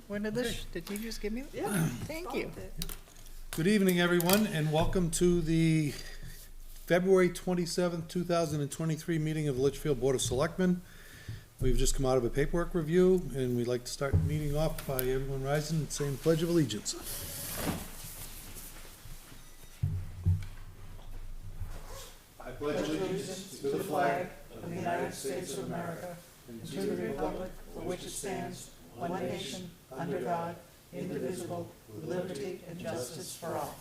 When did this, did you just give me? Yeah. Thank you. Good evening, everyone, and welcome to the February 27th, 2023 meeting of the Litchfield Board of Selectmen. We've just come out of a paperwork review, and we'd like to start the meeting off by everyone rising and saying Pledge of Allegiance. I pledge allegiance to the flag of the United States of America and to the republic for which it stands, one nation, under God, indivisible, with liberty and justice for all.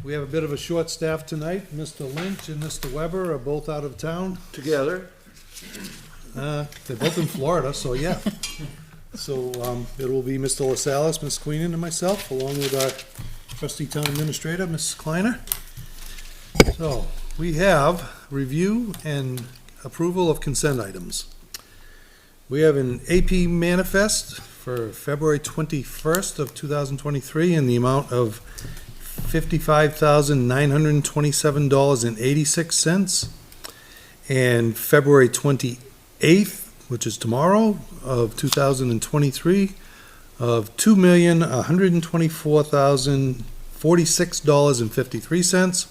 We have a bit of a short staff tonight. Mr. Lynch and Mr. Weber are both out of town. Together. They're both in Florida, so yeah. So it will be Mr. LaSalle, Ms. Queenan, and myself, along with our trustee town administrator, Ms. Kleiner. So we have review and approval of consent items. We have an AP manifest for February 21st of 2023 in the amount of $55,927.86, and February 28th, which is tomorrow, of 2023, of $2,124,046.53.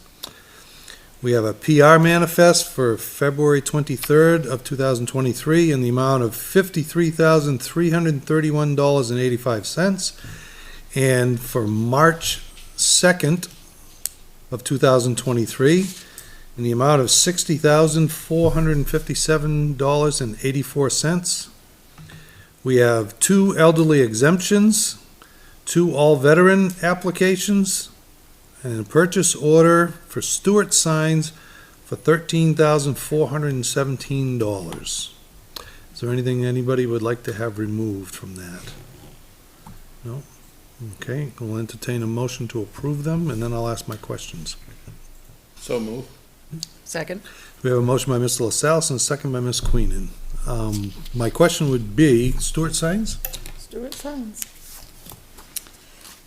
We have a PR manifest for February 23rd of 2023 in the amount of $53,331.85, and for March 2nd of 2023 in the amount of $60,457.84. We have 2 elderly exemptions, 2 all-veteran applications, and a purchase order for Stewart signs for $13,417. Is there anything anybody would like to have removed from that? No? Okay, we'll entertain a motion to approve them, and then I'll ask my questions. So move. Second? We have a motion by Mr. LaSalle and a second by Ms. Queenan. My question would be, Stewart signs? Stewart Signs.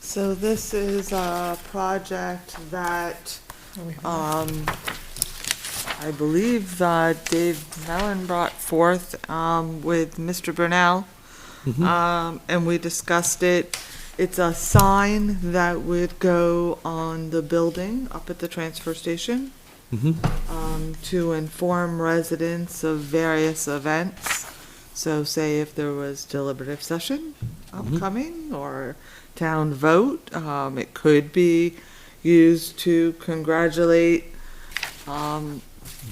So this is a project that, I believe, Dave Mellon brought forth, with Mr. Brunel. And we discussed it. It's a sign that would go on the building up at the transfer station, to inform residents of various events. So say if there was deliberative session upcoming or town vote, it could be used to congratulate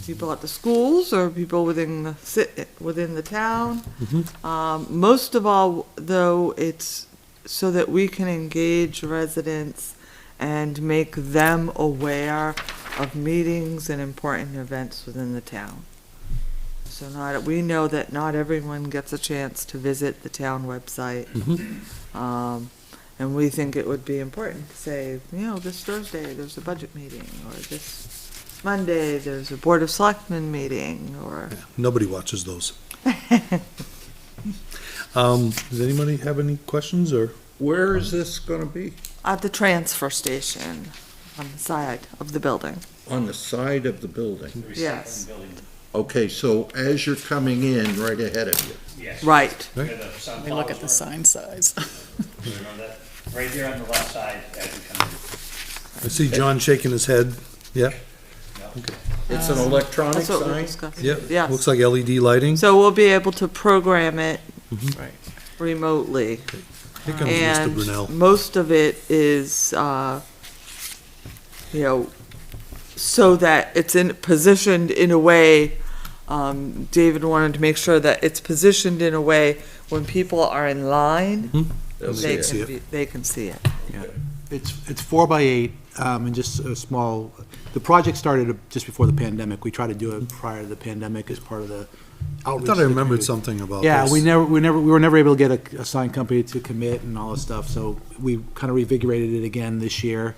people at the schools or people within the town. Most of all, though, it's so that we can engage residents and make them aware of meetings and important events within the town. So we know that not everyone gets a chance to visit the town website. And we think it would be important to say, this Thursday there's a budget meeting, or this Monday there's a Board of Selectmen meeting, or... Yeah, nobody watches those. Does anybody have any questions, or? Where is this gonna be? At the transfer station, on the side of the building. On the side of the building? Yes. Okay, so as you're coming in, right ahead of you. Yes. Right. Where the sunflowers Let me look at the were. sign size. You know that? Right here on the left side as you come in. I see John shaking his head. Yeah, It's an electronic That's what we're sign? discussing. yeah. Yes. Looks like LED lighting. So we'll be able to program it Right. remotely. Here comes Mr. And Brunel. most of it is, so that it's positioned in a way, David wanted to make sure that it's positioned in a way when people are in line, They'll they see it. can see it. It's 4x8, and just a small, the project started just before the pandemic. We tried to do it prior to the pandemic as part of the I outreach. thought to I the remembered community. something about Yeah, this. we were never able to get a sign company to commit and all this stuff, so we kind of revigorated it again this year.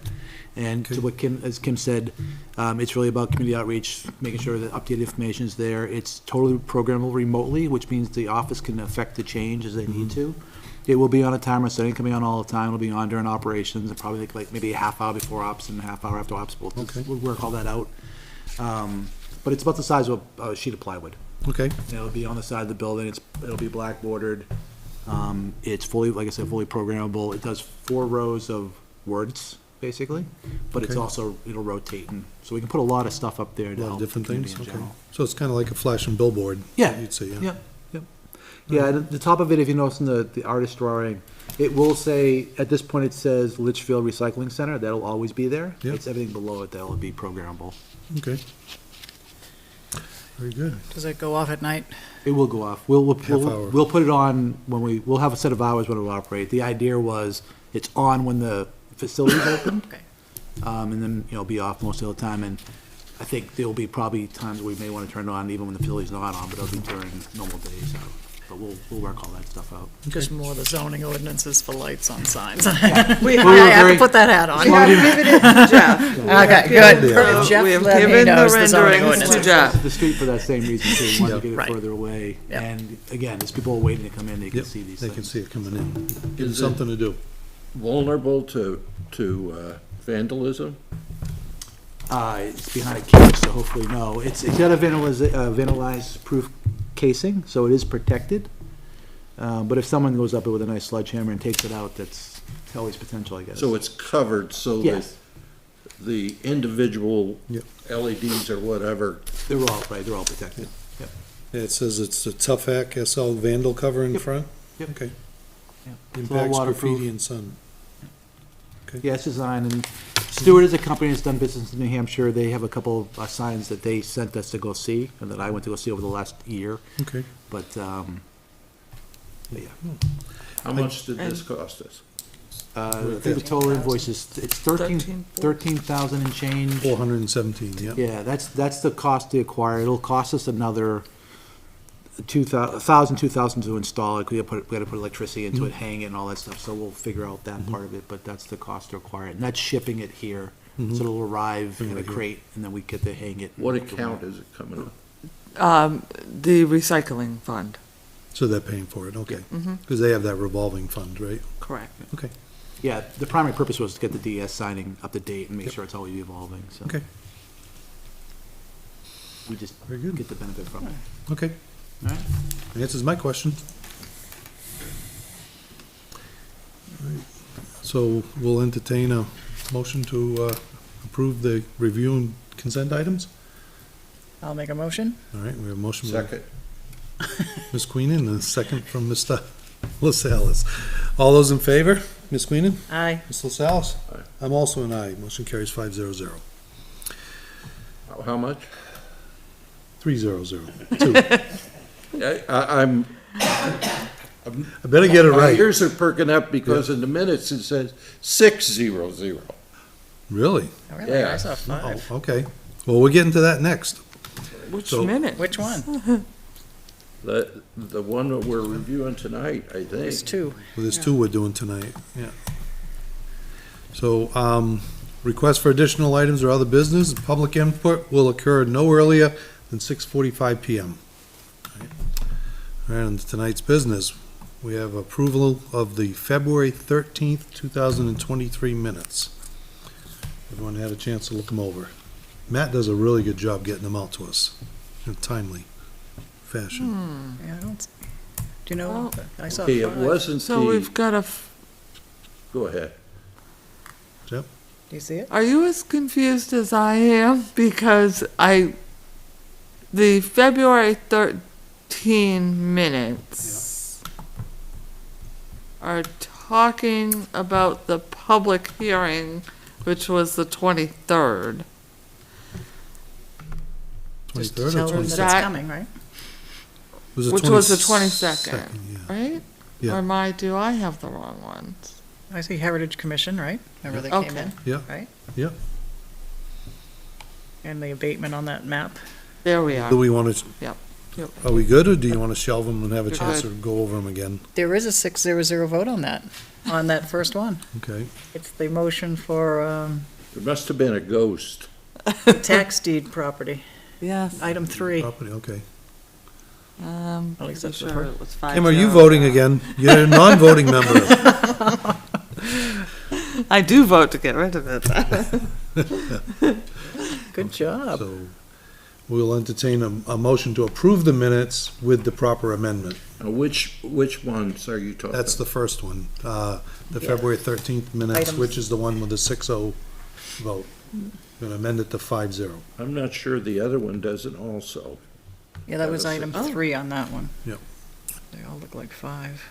And to what as Kim said, it's really about community outreach, making sure that updated information is there. It's totally programmable remotely, which means the office can affect the change as they need to. It will be on a timer, so it ain't coming on all the time. It'll be on during operations, and probably like maybe a half hour before ops and a half hour after ops. We'll work all that out. But it's about the size of a sheet of plywood. Okay, And it'll be on the side of the building, it'll be black bordered. It's fully, like I said, fully programmable. It does 4 rows of words, basically, but it's Okay. also, it'll rotate, and so we can put a lot of stuff up there a to lot of help the different community things, in okay. general. So it's kind of like a flashing billboard. Yeah. You'd say, yeah. Yep, yep. Yeah, the top of it, if you notice in the artist drawing, it will say, at this point, it says Litchfield Recycling Center, that'll always be there. Yep. It's everything below it that'll be programmable. Okay. Very good. Does it go off at night? It will go off. We'll hour. we'll put it on when we'll have a set of hours when it will operate. The idea was, it's on when the facility's open. Okay. And then, be off most of the time, and I think there'll be probably times we may wanna turn it on even when the facility's not on, but it'll be during normal days, so. But we'll work all that stuff out. Just more the zoning ordinances for lights on signs. We I have, have to put that hat on. we have given it to Jeff. Okay, good. Yeah. If Jeff We have let me given the knows the zoning renderings to ordinances. Jeff. The street for that same reason, too, we wanted to get Right. it further away, Yep. and again, as people are waiting to come in, they can Yep, see these they can things. see it coming in. Give them Is it- something to do. Vulnerable to vandalism? It's behind a cage, so hopefully no. It's got a vandalized proof casing, so it is protected. But if someone goes up it with a nice sledgehammer and takes it out, that's always potential, I guess. So it's covered so that Yes, the individual Yep. LEDs or whatever, they're all protected. Yep. Yeah, it says it's a tough hack SL vandal cover in Yep. front? Yep. Okay. Yep. It's all Impacts waterproof. graffiti and sun. Yeah, it's designed, and Stewart is a company that's done business in New Hampshire. They have a couple of signs that they sent us to go see, and that I went to go see over the last year, Okay. but yeah. how much did this cost us? I think the total invoice is, it's 13,000 and change. 417, yeah. Yeah, that's the cost to acquire. It'll cost us another 2,000 to install it. We gotta put electricity into it, hang it and all that stuff, so we'll figure out that part of it, but that's the cost to acquire it. And that's shipping it here, so it'll arrive in a crate, and then we get to hang it. What account is it coming up? The recycling fund, So they're paying for it, okay. Mm-hmm. Because they have that revolving fund, right? correct. Okay, Yeah, the primary purpose was to get the DS signing up to date and make Yep. sure it's always evolving, so. okay, We just very good. get the benefit from it. Okay, All right? answers my question. All right. So we'll entertain a motion to approve the review and consent items? I'll make a motion. All right, we have a motion by Second. Ms. Queenan and a second from Mr. LaSalle's. All those in favor? Ms. Queenan? Aye. Ms. LaSalle's? Aye. I'm also an aye. Motion carries 500. How much? 300. I'm, I better get it my right. ears are perking up because in the minutes it says 600. Really? Oh, really? Yeah. I saw Oh, 5. okay. Well, we're getting to that next. Which So- minute? Which one? The one that we're reviewing tonight, I think. There's 2. Well, there's 2 we're doing tonight, yeah. So, request for additional items or other business, public input will occur no earlier than 6:45 PM. All right, on to tonight's business, we have approval of the February 13th, 2023 minutes. Everyone had a chance to look them over. Matt does a really good job getting them out to us in a timely fashion. Yeah, I don't, do you know? I saw Okay, it 5. wasn't So the, we've got go ahead. Do you see it? are you as confused as I am? Because the February 13 minutes are talking about the public hearing, which was the 23rd. 23rd Tell or them that 22nd? it's That- coming, right? Was it Which was the 22nd? 22nd. Yeah. Right? Yeah. Or do I have the wrong ones? I see Heritage Commission, right? Remember they came Okay. in, Yeah, right? yeah. And the abatement on that map. There we are. Do we want to? Yep, yep. Are we good, or do you want to shelve them and have a We're chance to good. go over them again? There is a 600 vote on that first one. Okay, It's the motion for There must have been a ghost. tax deed property, Yes. item 3. property, okay. At least Pretty that's what sure her- it was 5. Kim, are you voting again? You're a non-voting member. I do vote to get rid of it. Good job. So, we'll entertain a motion to approve the minutes with the proper amendment. Which ones are you talking? That's the first one, the February 13th minutes, Items. which is the one with the 6-0 vote. Gonna amend it to 5-0. I'm not sure the other one doesn't also. Yeah, that was That was item it. 3 on that one. Yep. They all look like 5.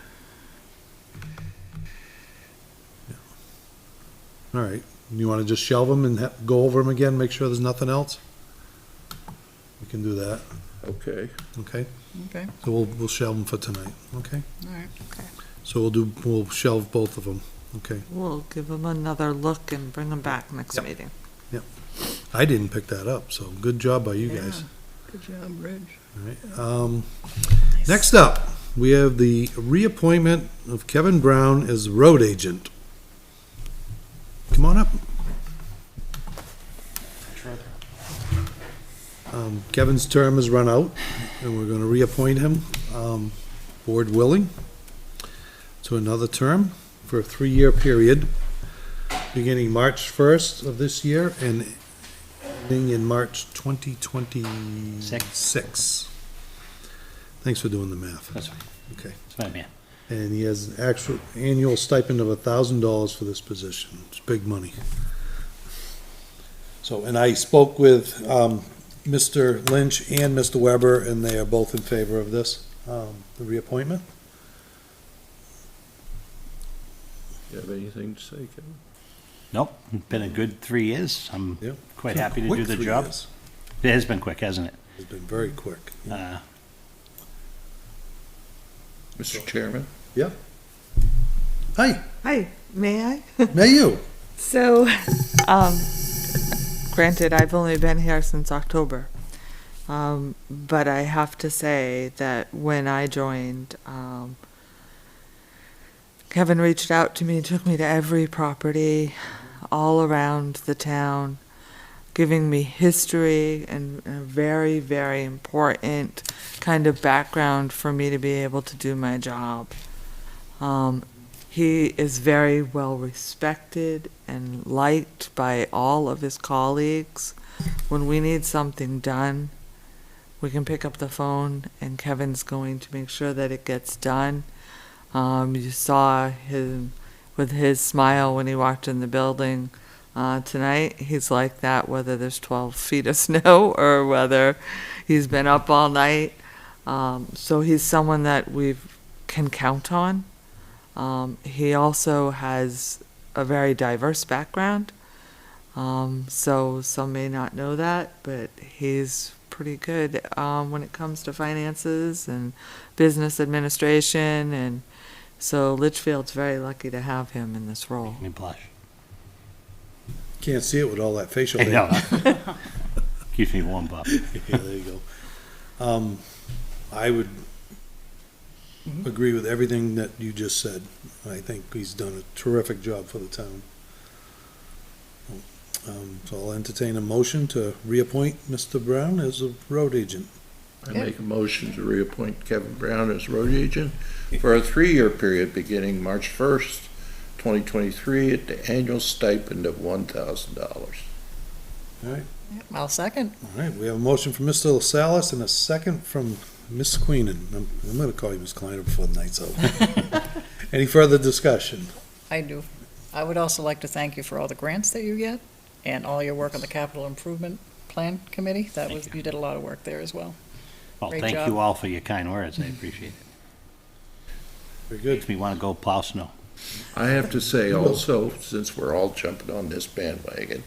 All right, you wanna just shelve them and go over them again, make sure there's nothing else? We can do that, Okay. okay? Okay, So we'll shelve them for tonight, okay? all right. So we'll shelve both of them, okay? We'll give them another look and bring them back next Yep. meeting. I didn't pick that up, so good job by you guys. Good job, Reg. All right, next up, we have the reappointment of Kevin Brown as road agent. Come on up. Kevin's term has run out, and we're gonna reappoint him, board willing, to another term for a 3-year period, beginning March 1st of this year and ending in March 2026. Thanks for doing the math. That's fine. Okay. That's fine, man. And he has an actual annual stipend of $1,000 for this position. It's big money. So, and I spoke with, Mr. Lynch and Mr. Weber, and they are both in favor of this, the reappointment. You have anything to say, Kevin? Nope, it's been a good 3 years. I'm Yep. quite happy to Quick do the 3 job. years. It has been quick, hasn't it? It's been very quick. Mr. Chairman? Hi, Hi, may I? may you? So, granted, I've only been here since October. But I have to say that when I joined, Kevin reached out to me, took me to every property all around the town, giving me history and a very, very important kind of background for me to be able to do my job. He is very well respected and liked by all of his colleagues. When we need something done, we can pick up the phone and Kevin's going to make sure that it gets done. You saw him with his smile when he walked in the building tonight. He's like that whether there's 12 feet of snow or whether he's been up all night. So he's someone that we can count on. He also has a very diverse background. So some may not know that, but he's pretty good when it comes to finances and business administration, and so Litchfield's very lucky to have him in this role. Make me blush. Can't see it with all that facial I hair. know. Keeps me warm up. Yeah, there you go. I would agree with everything that you just said. I think he's done a terrific job for the town. So I'll entertain a motion to reappoint Mr. Brown as a road agent. I make a motion to reappoint Kevin Brown as road agent for a 3-year period beginning March 1st, 2023, at the annual stipend of $1,000. All right, I'll second. all right, we have a motion from Mr. LaSalle's and a second from Miss Queenan. I'm gonna call you Miss Kleiner before the night's over. Any further discussion? I do. I would also like to thank you for all the grants that you get and all your work on the capital improvement plan committee. You did a lot of work there as well. Well, Great thank job. you all for your kind words. I appreciate it. Very good. Makes me want to go plow snow. I have to say also, since we're all jumping on this bandwagon,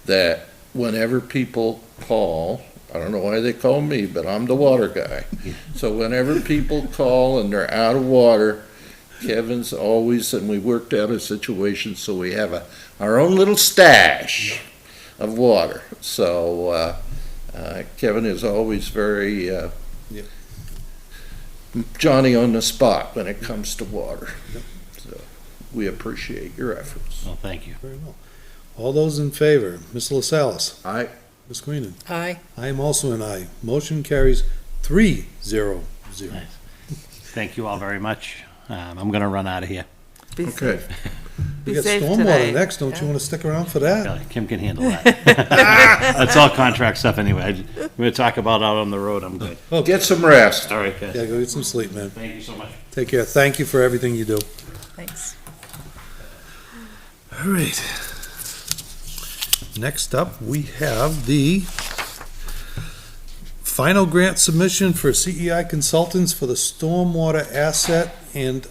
that whenever people call, I don't know why they call me, but I'm the water guy. So whenever people call and they're out of water, Kevin's always, and we worked out a situation so we have our own little stash of water. So Kevin is always very Johnny on the spot when it comes to water. So we appreciate your efforts. Well, thank you. Very well. All those in favor, Mr. LaSalle's, I Ms. Queenan. Aye. I am also an aye. Motion carries 3-0-0. Nice. Thank you all very much. I'm going to run out of here. Be Okay. safe. We Be got safe stormwater tonight. next, don't you wanna stick around for that? Yeah, Kim can handle that. That's all contract stuff anyway. We're gonna talk about out on the road, I'm good. Get some rest. All right, guys. Yeah, go get some sleep, man. Thank you so much. Take care. Thank you for everything you do. Thanks. All right. Next up, we have the final grant submission for CEI Consultants for the Stormwater Asset and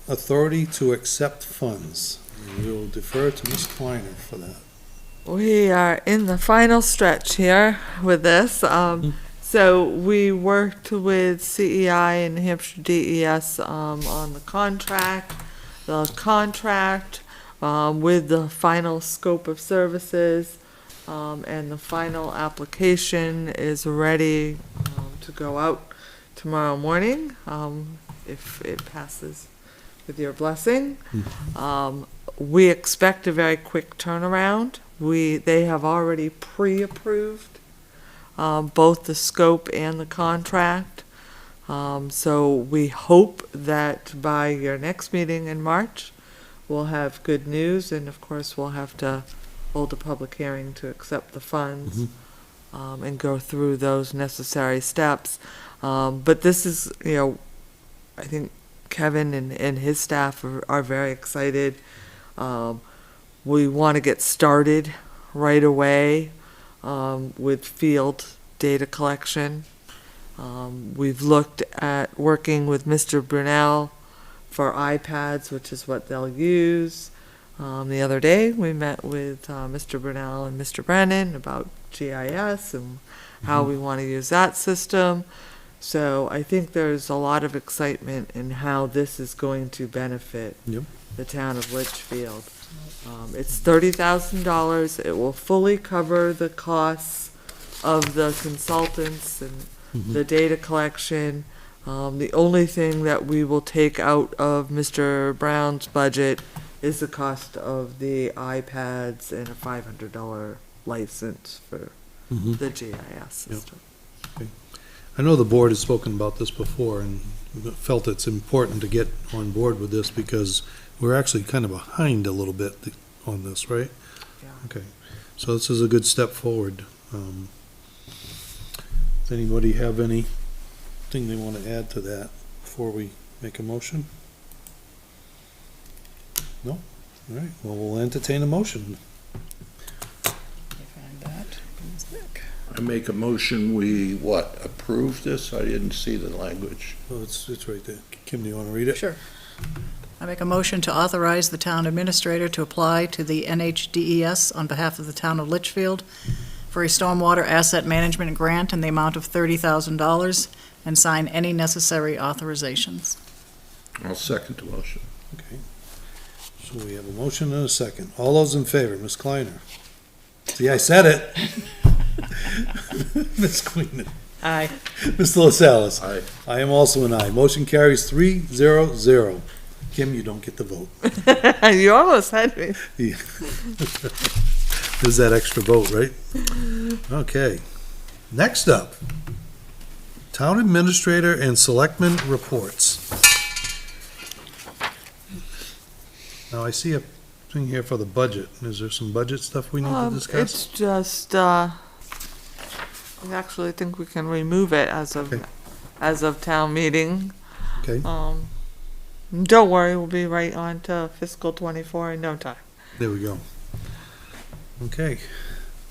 Authority to Accept Funds. And we will defer to Ms. Kleiner for that. We are in the final stretch here with this. So we worked with CEI and Hampshire DES on the contract. The contract with the final scope of services and the final application is ready to go out tomorrow morning if it passes with your blessing. We expect a very quick turnaround. They have already pre-approved both the scope and the contract. So we hope that by your next meeting in March, we'll have good news, and of course, we'll have to hold a public hearing to accept the funds and go through those necessary steps. But this is, I think Kevin and his staff are very excited. We want to get started right away with field data collection. We've looked at working with Mr. Brunel for iPads, which is what they'll use. The other day, we met with Mr. Brunel and Mr. Brennan about GIS and how we want to use that system. So I think there's a lot of excitement in how this is going to benefit the town of Litchfield. It's $30,000. It will fully cover the costs of the consultants and the data collection. The only thing that we will take out of Mr. Brown's budget is the cost of the iPads and a $500 license for the GIS system. I know the board has spoken about this before and felt it's important to get on board with this because we're actually kind of behind a little bit on this, right? Yeah. Okay, so this is a good step forward. Does anybody have anything they want to add to that before we make a motion? No? All right, well, we'll entertain a motion. Find that. Who's Nick? I make a motion, we, approve this? I didn't see the language. Oh, it's right there. Kim, do you want to read it? Sure. I make a motion to authorize the town administrator to apply to the NHDES on behalf of the town of Litchfield for a stormwater asset management grant in the amount of $30,000 and sign any necessary authorizations. I'll second the motion. Okay. So we have a motion and a second. All those in favor, Ms. Kleiner? See, I said it. Ms. Queen. Aye. Mr. LaSalle's. Aye. I am also an aye. Motion carries 3-0-0. Kim, you don't get the vote. You almost had me. There's that extra vote, right? Okay. Next up, Town Administrator and Selectmen reports. Now, I see a thing here for the budget. Is there some budget stuff we need to discuss? It's just, I actually think we can remove it as Okay. of town meeting. Okay, Don't worry, we'll be right on to fiscal '24 in no time. there we go. Okay,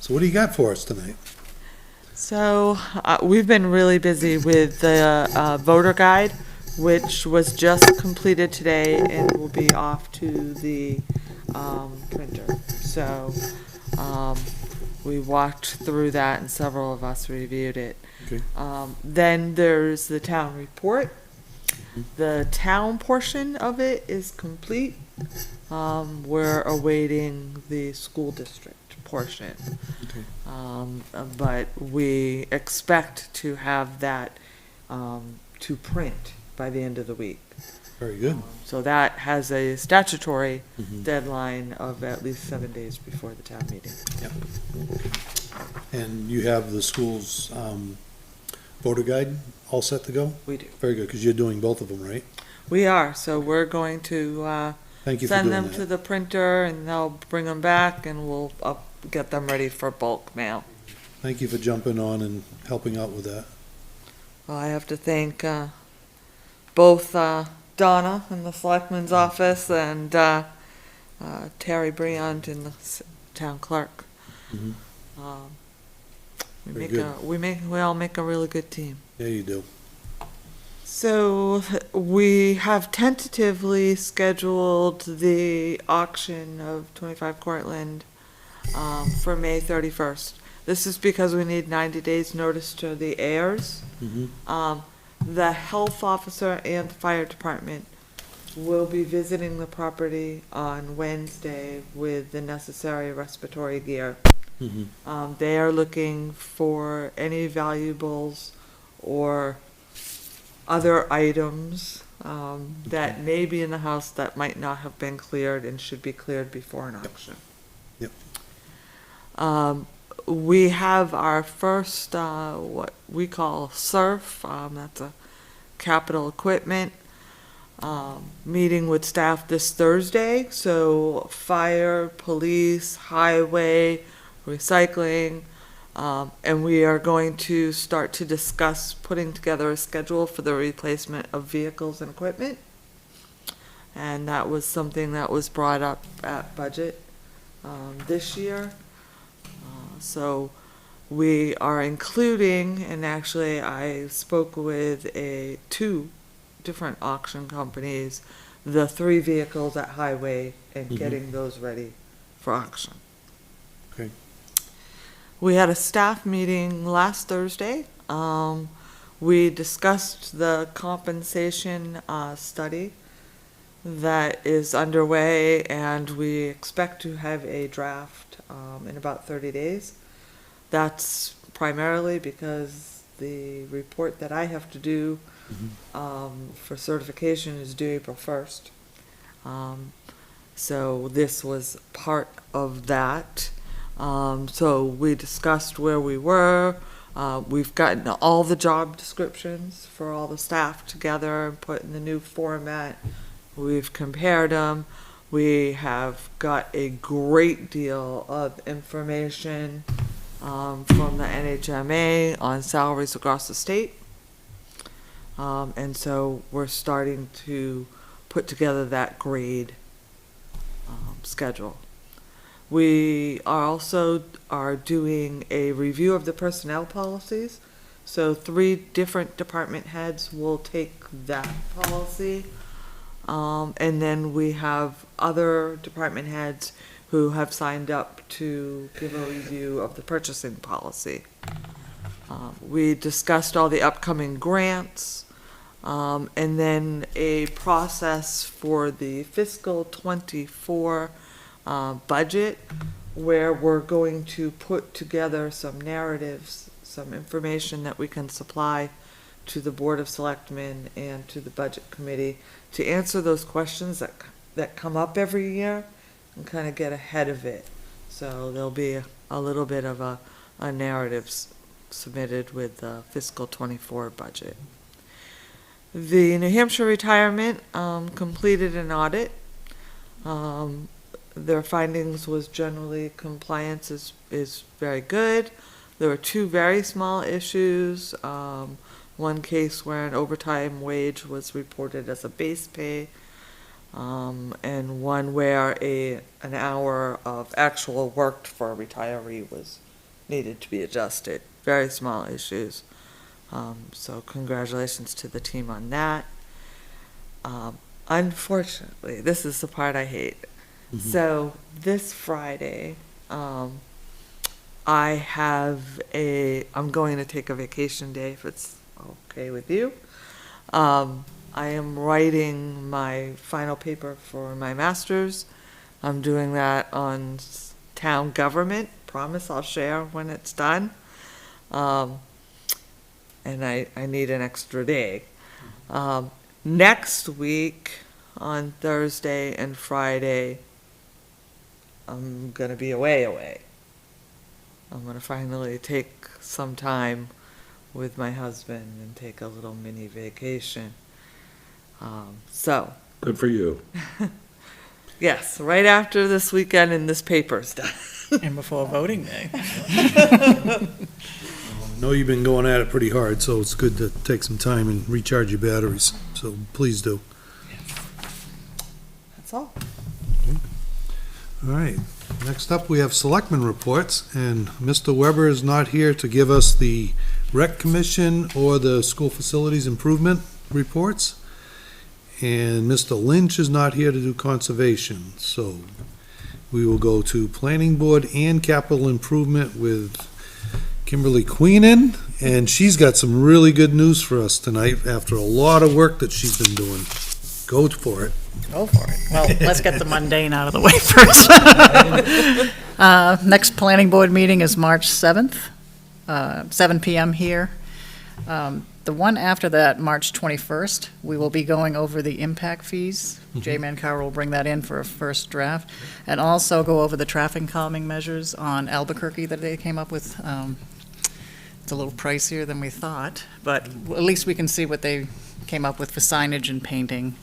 so what do you got for us tonight? So, we've been really busy with the voter guide, which was just completed today and will be off to the printer. So, we walked through that and several of us reviewed it. Okay. Then there's the town report. The town portion of it is complete. We're awaiting the school district portion. Okay. But we expect to have that to print by the end of the week. Very good. So that has a statutory Mhm. deadline of at least 7 days before the town meeting. And you have the school's voter guide all set to go? We do. Very good, because you're doing both of them, right? We are, so we're going to Thank you for send doing them to that. the printer, and they'll bring them back, and we'll get them ready for bulk mail. Thank you for jumping on and helping out with that. Well, I have to thank both Donna in the Selectmen's office and Terry Briand in the town clerk. Mhm. Um, Very good. we all make a really good team. Yeah, you do. So we have tentatively scheduled the auction of 25 Cortlandt for May 31st. This is because we need 90 days notice to the heirs. Mhm. The health officer and the fire department will be visiting the property on Wednesday with the necessary respiratory gear. Mhm. They are looking for any valuables or other items that may be in the house that might not have been cleared and should be cleared before an auction. Yep. We have our first, what we call SURF, that's a capital equipment, meeting with staff this Thursday. So fire, police, highway, recycling, and we are going to start to discuss putting together a schedule for the replacement of vehicles and equipment. And that was something that was brought up at budget this year. So we are including, and actually I spoke with two different auction companies, the 3 vehicles at highway and getting those ready for auction. Okay. We had a staff meeting last Thursday. We discussed the compensation study that is underway, and we expect to have a draft in about 30 days. That's primarily because the report that I have to do for certification is due April 1st. So this was part of that. So we discussed where we were. We've gotten all the job descriptions for all the staff together and put in the new format. We've compared them. We have got a great deal of information from the NHMA on salaries across the state. And so we're starting to put together that grade schedule. We are also doing a review of the personnel policies. So 3 different department heads will take that policy. And then we have other department heads who have signed up to give a review of the purchasing policy. We discussed all the upcoming grants, and then a process for the fiscal '24 budget, where we're going to put together some narratives, some information that we can supply to the Board of Selectmen and to the Budget Committee to answer those questions that come up every year and kind of get ahead of it. So there'll be a little bit of a narrative submitted with the fiscal '24 budget. The New Hampshire retirement completed an audit. Their findings was generally compliance is very good. There were 2 very small issues. One case where an overtime wage was reported as a base pay, and one where an hour of actual worked for a retiree was needed to be adjusted. Very small issues. So congratulations to the team on that. Unfortunately, this is the part I hate. So this Friday, I'm going to take a vacation day if it's okay with you. I am writing my final paper for my master's. I'm doing that on town government. Promise I'll share when it's done. And I need an extra day. Next week, on Thursday and Friday, I'm going to be away. I'm going to finally take some time with my husband and take a little mini vacation. So Good for you. Yes, right after this weekend and this paper's done. And before voting day. I know you've been going at it pretty hard, so it's good to take some time and recharge your batteries, so please do. That's all. All right, next up, we have selectmen reports, and Mr. Weber is not here to give us the rec commission or the school facilities improvement reports. And Mr. Lynch is not here to do conservation, so we will go to planning board and capital improvement with Kimberly Queenan, and she's got some really good news for us tonight after a lot of work that she's been doing. Go for it. Go for it. Well, let's get the mundane out of the way first. Next planning board meeting is March 7th, 7 PM here. The one after that, March 21st, we will be going over the impact fees. Jay Mancara will bring that in for a first draft, and also go over the traffic calming measures on Albuquerque that they came up with. It's a little pricier than we thought, but at least we can see what they came up with for signage and painting.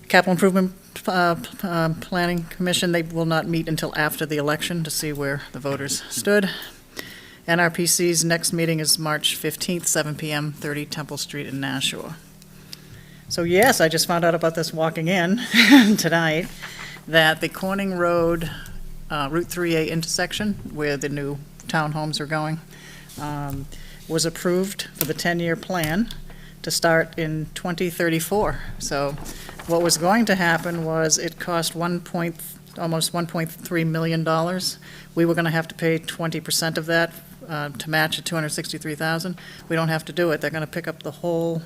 Capital Improvement Planning Commission, they will not meet until after the election to see where the voters stood. NRPC's next meeting is March 15th, 7 PM, 30 Temple Street in Nashua. So yes, I just found out about this walking in tonight, that the Corning Road, Route 3A intersection, where the new townhomes are going, was approved for the 10-year plan to start in 2034. So what was going to happen was it cost almost $1.3 million. We were going to have to pay 20% of that to match at $263,000. We don't have to do it. They're going to pick up the whole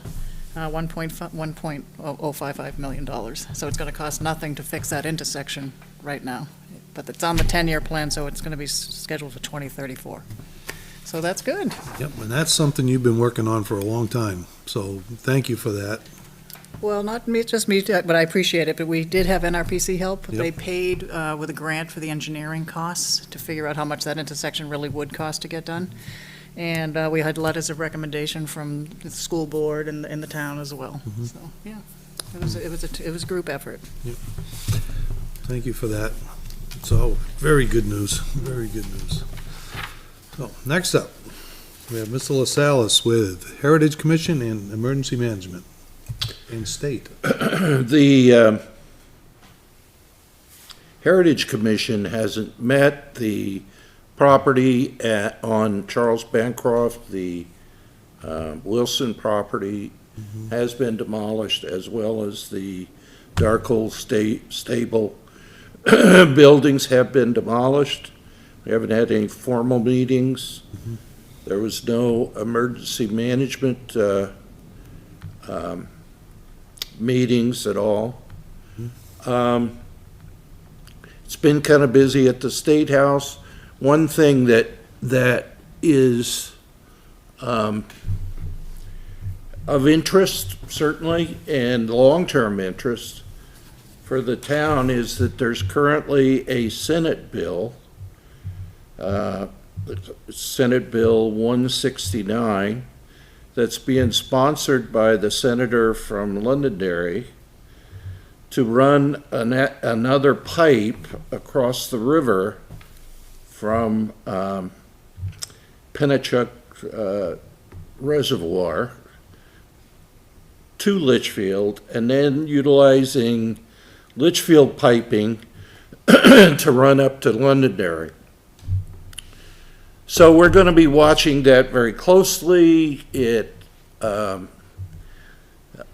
$1.055 million. So it's going to cost nothing to fix that intersection right now. But it's on the 10-year plan, so it's going to be scheduled for 2034. So that's good. Yep, and that's something you've been working on for a long time, so thank you for that. Well, not me, just me, but I appreciate it, but we did have NRPC help. Yep. They paid with a grant for the engineering costs to figure out how much that intersection really would cost to get done. And we had letters of recommendation from the school board and the town as well. So, yeah, it was a group effort. Thank you for that. So, very good news, very good news. So, next up, we have Mr. LaSalle with Heritage Commission and Emergency Management and State. The Heritage Commission hasn't met. The property on Charles Bancroft, the Wilson property, has been demolished, as well as the Darkle stable buildings have been demolished. We haven't had any formal meetings. There was no emergency management meetings at all. It's been kind of busy at the State House. One thing that is of interest, certainly, and long-term interest for the town is that there's currently a Senate bill, Senate Bill 169, that's being sponsored by the senator from Londonderry to run another pipe across the river from Pennachuck Reservoir to Litchfield, and then utilizing Litchfield piping to run up to Londonderry. So we're going to be watching that very closely.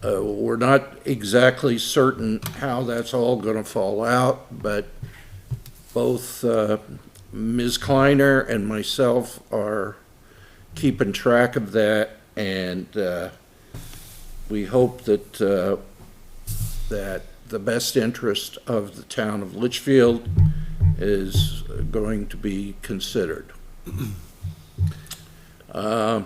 We're not exactly certain how that's all going to fall out, but both Ms. Kleiner and myself are keeping track of that, and we hope that that the best interest of the town of Litchfield is going to be considered. That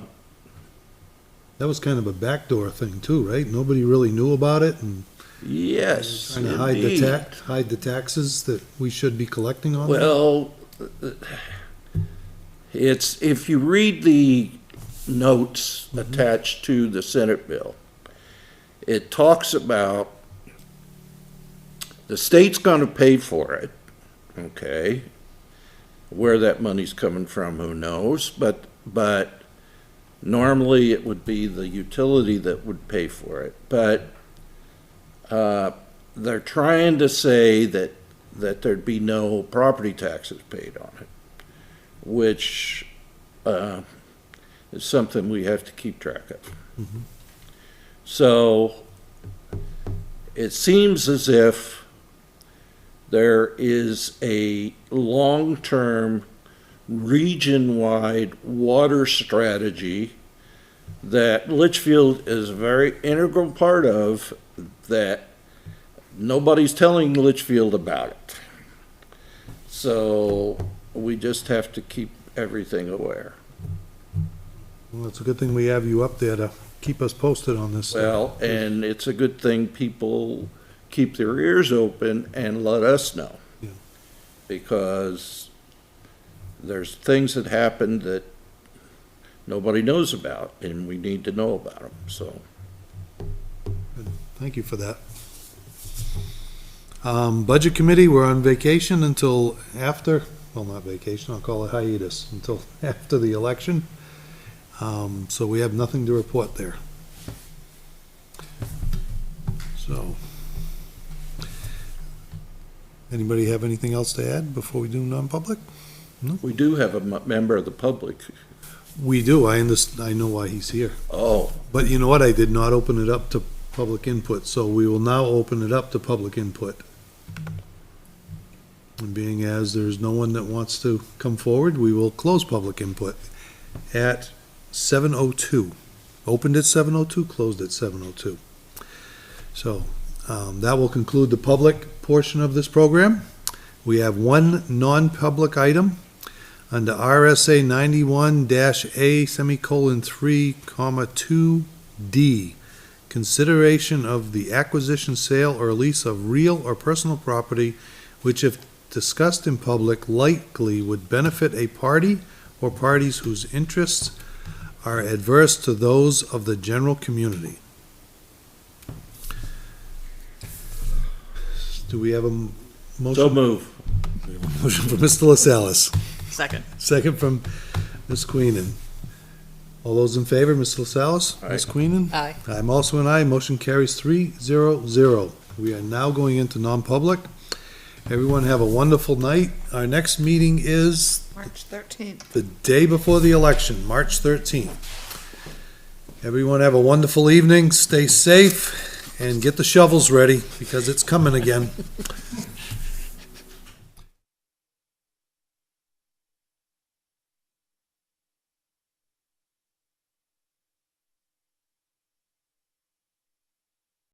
was kind of a backdoor thing too, right? Nobody really knew about it, and Yes, trying to indeed. hide the taxes that we should be collecting on them. Well, it's, if you read the notes attached to the Senate bill, it talks about The state's gonna pay for it, okay? Where that money's coming from, who knows? But normally it would be the utility that would pay for it. But they're trying to say that there'd be no property taxes paid on it, which is something we have to keep track of. So it seems as if there is a long-term, region-wide water strategy that Litchfield is a very integral part of, that nobody's telling Litchfield about it. So we just have to keep everything aware. Well, it's a good thing we have you up there to keep us posted on this. Well, and it's a good thing people keep their ears open and let us know. Yeah. Because there's things that happen that nobody knows about, and we need to know about them, so. Thank you for that. Budget Committee, we're on vacation until after, well, not vacation, I'll call it hiatus, until after the election. So we have nothing to report there. So, anybody have anything else to add before we do non-public? We do have a member of the public. We do, I know why he's here. Oh, But you know what, I did not open it up to public input, so we will now open it up to public input. And being as there's no one that wants to come forward, we will close public input at 7:02. Opened at 7:02, closed at 7:02. So, that will conclude the public portion of this program. We have one non-public item under RSA 91-A semicolon 3, 2D. Consideration of the acquisition, sale, or lease of real or personal property which, if discussed in public, likely would benefit a party or parties whose interests are adverse to those of the general community. Do we have a motion? so move. Motion from Mr. LaSalle's, Second. second from Ms. Queenan. All those in favor, Mr. LaSalle's? Aye. Ms. Queenan? Aye. I'm also an aye. Motion carries 3-0-0. We are now going into non-public. Everyone have a wonderful night. Our next meeting is March 13th. the day before the election, March 13th. Everyone have a wonderful evening. Stay safe and get the shovels ready because it's coming again.